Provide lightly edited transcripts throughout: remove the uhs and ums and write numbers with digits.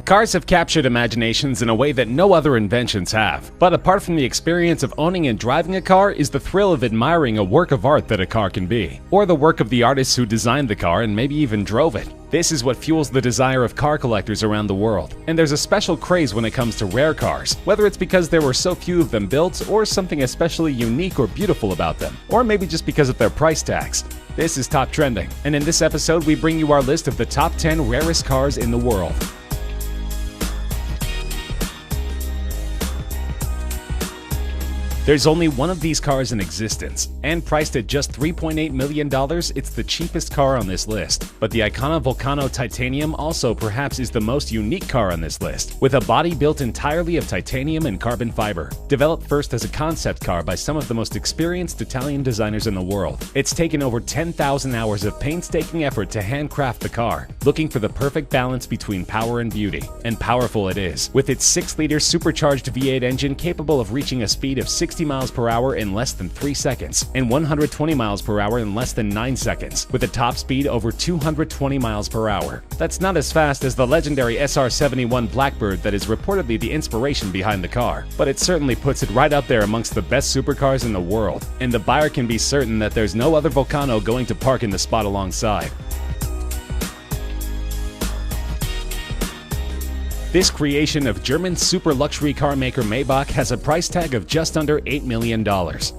Cars have captured imaginations in a way that no other inventions have. But apart from the experience of owning and driving a car is the thrill of admiring a work of art that a car can be, or the work of the artists who designed the car and maybe even drove it. This is what fuels the desire of car collectors around the world. And there's a special craze when it comes to rare cars, whether it's because there were so few of them built, or something especially unique or beautiful about them, or maybe just because of their price tags. This is Top Trending, and in this episode we bring you our list of the top 10 rarest cars in the world. There's only one of these cars in existence, and priced at just $3.8 million, it's the cheapest car on this list. But the Icona Volcano Titanium also perhaps is the most unique car on this list, with a body built entirely of titanium and carbon fiber. Developed first as a concept car by some of the most experienced Italian designers in the world, it's taken over 10,000 hours of painstaking effort to handcraft the car, looking for the perfect balance between power and beauty. And powerful it is, with its 6-liter supercharged V8 engine capable of reaching a speed of 60 miles per hour in less than 3 seconds, and 120 miles per hour in less than 9 seconds, with a top speed over 220 miles per hour. That's not as fast as the legendary SR-71 Blackbird that is reportedly the inspiration behind the car, but it certainly puts it right up there amongst the best supercars in the world, and the buyer can be certain that there's no other Volcano going to park in the spot alongside. This creation of German super luxury car maker Maybach has a price tag of just under $8 million.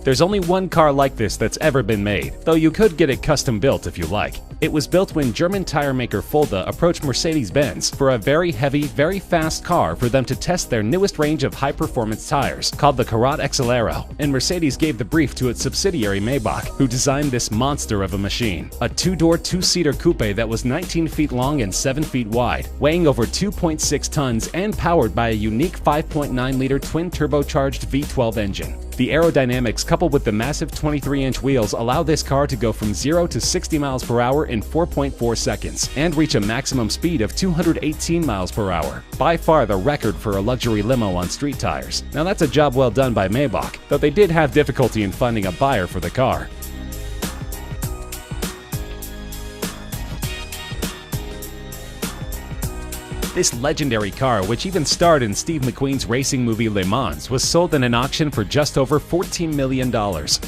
There's only one car like this that's ever been made, though you could get it custom built if you like. It was built when German tire maker Fulda approached Mercedes-Benz for a very heavy, very fast car for them to test their newest range of high-performance tires, called the Karat XL, and Mercedes gave the brief to its subsidiary Maybach, who designed this monster of a machine. A 2-door, 2-seater coupe that was 19 feet long and 7 feet wide, weighing over 2.6 tons and powered by a unique 5.9-liter twin-turbocharged V12 engine. The aerodynamics coupled with the massive 23-inch wheels allow this car to go from 0 to 60 miles per hour in 4.4 seconds and reach a maximum speed of 218 miles per hour, by far the record for a luxury limo on street tires. Now that's a job well done by Maybach, though they did have difficulty in finding a buyer for the car. This legendary car, which even starred in Steve McQueen's racing movie Le Mans, was sold in an auction for just over $14 million,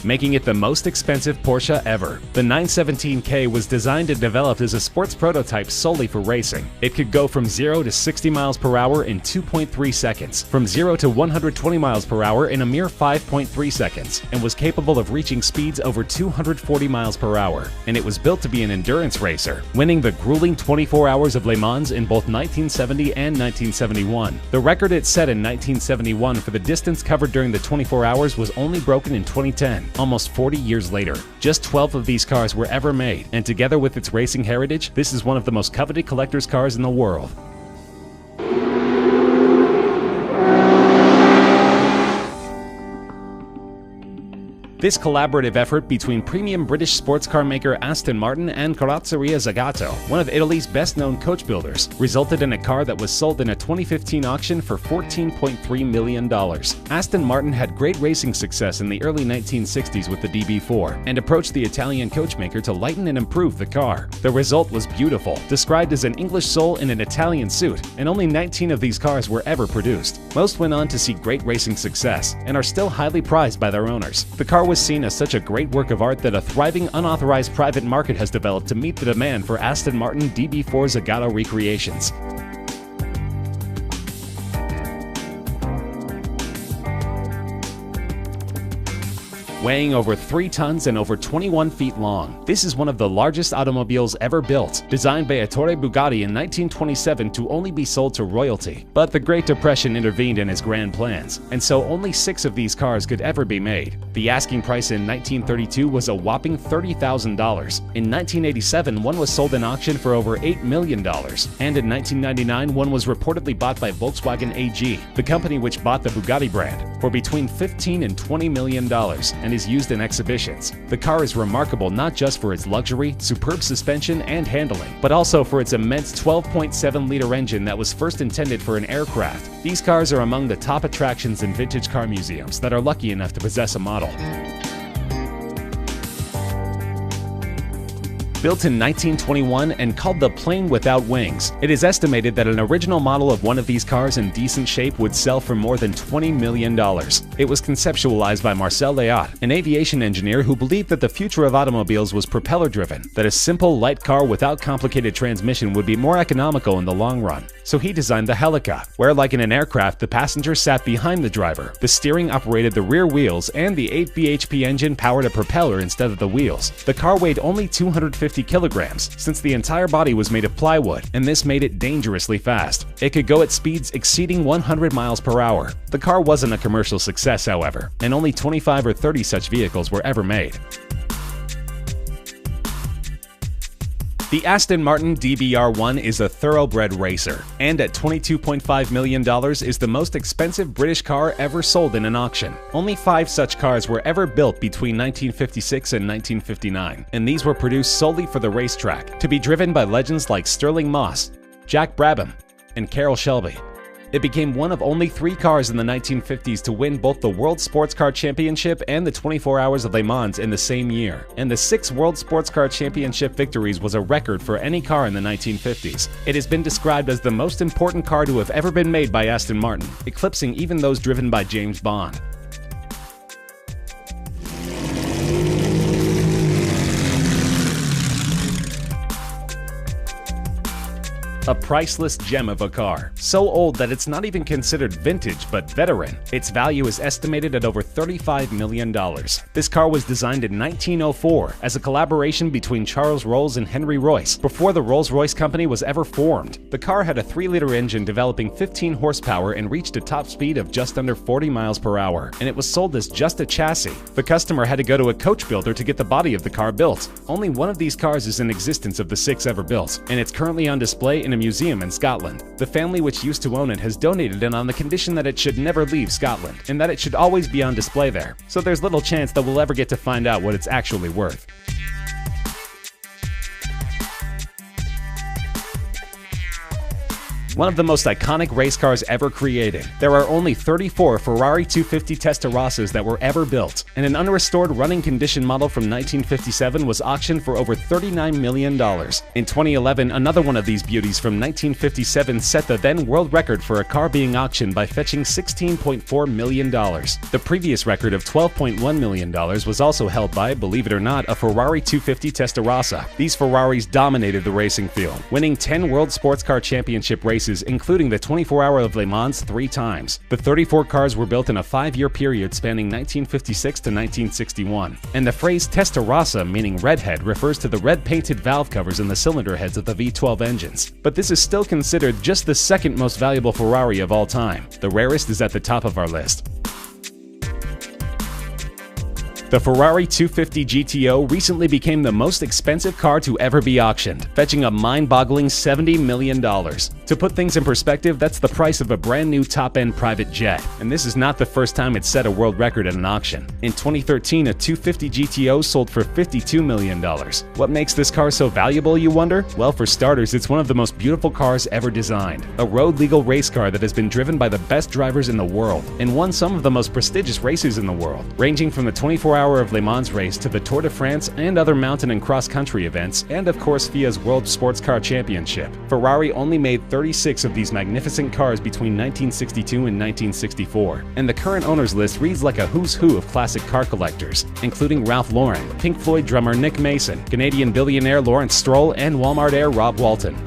making it the most expensive Porsche ever. The 917K was designed and developed as a sports prototype solely for racing. It could go from 0 to 60 miles per hour in 2.3 seconds, from 0 to 120 miles per hour in a mere 5.3 seconds, and was capable of reaching speeds over 240 miles per hour. And it was built to be an endurance racer, winning the grueling 24 hours of Le Mans in both 1970 and 1971. The record it set in 1971 for the distance covered during the 24 hours was only broken in 2010, almost 40 years later. Just 12 of these cars were ever made, and together with its racing heritage, this is one of the most coveted collector's cars in the world. This collaborative effort between premium British sports car maker Aston Martin and Carrozzeria Zagato, one of Italy's best-known coach builders, resulted in a car that was sold in a 2015 auction for $14.3 million. Aston Martin had great racing success in the early 1960s with the DB4, and approached the Italian coachmaker to lighten and improve the car. The result was beautiful, described as an English soul in an Italian suit, and only 19 of these cars were ever produced. Most went on to see great racing success, and are still highly prized by their owners. The car was seen as such a great work of art that a thriving unauthorized private market has developed to meet the demand for Aston Martin DB4 Zagato recreations. Weighing over 3 tons and over 21 feet long, this is one of the largest automobiles ever built, designed by Ettore Bugatti in 1927 to only be sold to royalty. But the Great Depression intervened in his grand plans, and so only 6 of these cars could ever be made. The asking price in 1932 was a whopping $30,000. In 1987, one was sold in auction for over $8 million, and in 1999, one was reportedly bought by Volkswagen AG, the company which bought the Bugatti brand, for between $15 and $20 million, and is used in exhibitions. The car is remarkable not just for its luxury, superb suspension, and handling, but also for its immense 12.7-liter engine that was first intended for an aircraft. These cars are among the top attractions in vintage car museums that are lucky enough to possess a model. Built in 1921 and called the Plane Without Wings, it is estimated that an original model of one of these cars in decent shape would sell for more than $20 million. It was conceptualized by Marcel Léaut, an aviation engineer who believed that the future of automobiles was propeller-driven, that a simple, light car without complicated transmission would be more economical in the long run. So he designed the Helica, where like in an aircraft, the passenger sat behind the driver, the steering operated the rear wheels, and the 8 bhp engine powered a propeller instead of the wheels. The car weighed only 250 kilograms, since the entire body was made of plywood, and this made it dangerously fast. It could go at speeds exceeding 100 miles per hour. The car wasn't a commercial success, however, and only 25 or 30 such vehicles were ever made. The Aston Martin DBR1 is a thoroughbred racer, and at $22.5 million is the most expensive British car ever sold in an auction. Only 5 such cars were ever built between 1956 and 1959, and these were produced solely for the racetrack, to be driven by legends like Stirling Moss, Jack Brabham, and Carroll Shelby. It became one of only 3 cars in the 1950s to win both the World Sports Car Championship and the 24 Hours of Le Mans in the same year, and the 6 World Sports Car Championship victories was a record for any car in the 1950s. It has been described as the most important car to have ever been made by Aston Martin, eclipsing even those driven by James Bond. A priceless gem of a car, so old that it's not even considered vintage but veteran. Its value is estimated at over $35 million. This car was designed in 1904 as a collaboration between Charles Rolls and Henry Royce, before the Rolls-Royce company was ever formed. The car had a 3-liter engine developing 15 horsepower and reached a top speed of just under 40 miles per hour, and it was sold as just a chassis. The customer had to go to a coach builder to get the body of the car built. Only one of these cars is in existence of the 6 ever built, and it's currently on display in a museum in Scotland. The family which used to own it has donated it on the condition that it should never leave Scotland, and that it should always be on display there, so there's little chance that we'll ever get to find out what it's actually worth. One of the most iconic race cars ever created. There are only 34 Ferrari 250 Testarossas that were ever built, and an unrestored running condition model from 1957 was auctioned for over $39 million. In 2011, another one of these beauties from 1957 set the then world record for a car being auctioned by fetching $16.4 million. The previous record of $12.1 million was also held by, believe it or not, a Ferrari 250 Testarossa. These Ferraris dominated the racing field, winning 10 World Sports Car Championship races, including the 24 Hour of Le Mans 3 times. The 34 cars were built in a 5-year period spanning 1956 to 1961, and the phrase Testarossa, meaning redhead, refers to the red painted valve covers in the cylinder heads of the V12 engines. But this is still considered just the second most valuable Ferrari of all time. The rarest is at the top of our list. The Ferrari 250 GTO recently became the most expensive car to ever be auctioned, fetching a mind-boggling $70 million. To put things in perspective, that's the price of a brand new top-end private jet. And this is not the first time it's set a world record at an auction. In 2013, a 250 GTO sold for $52 million. What makes this car so valuable, you wonder? Well, for starters, it's one of the most beautiful cars ever designed. A road-legal race car that has been driven by the best drivers in the world, and won some of the most prestigious races in the world, ranging from the 24 Hour of Le Mans race to the Tour de France and other mountain and cross-country events, and of course FIA's World Sports Car Championship. Ferrari only made 36 of these magnificent cars between 1962 and 1964, and the current owners list reads like a who's who of classic car collectors, including Ralph Lauren, Pink Floyd drummer Nick Mason, Canadian billionaire Lawrence Stroll, and Walmart heir Rob Walton.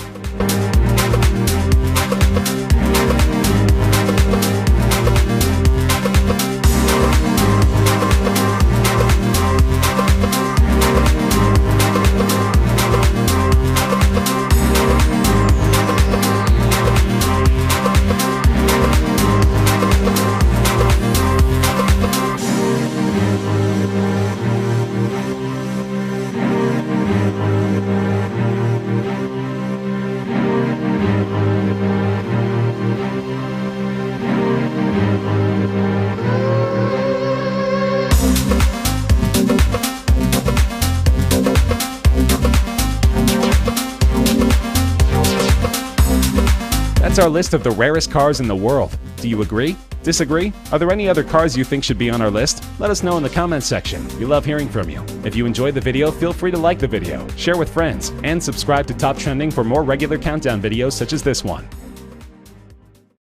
That's our list of the rarest cars in the world. Do you agree? Disagree? Are there any other cars you think should be on our list? Let us know in the comments section. We love hearing from you. If you enjoyed the video, feel free to like the video, share with friends, and subscribe to Top Trending for more regular countdown videos such as this one.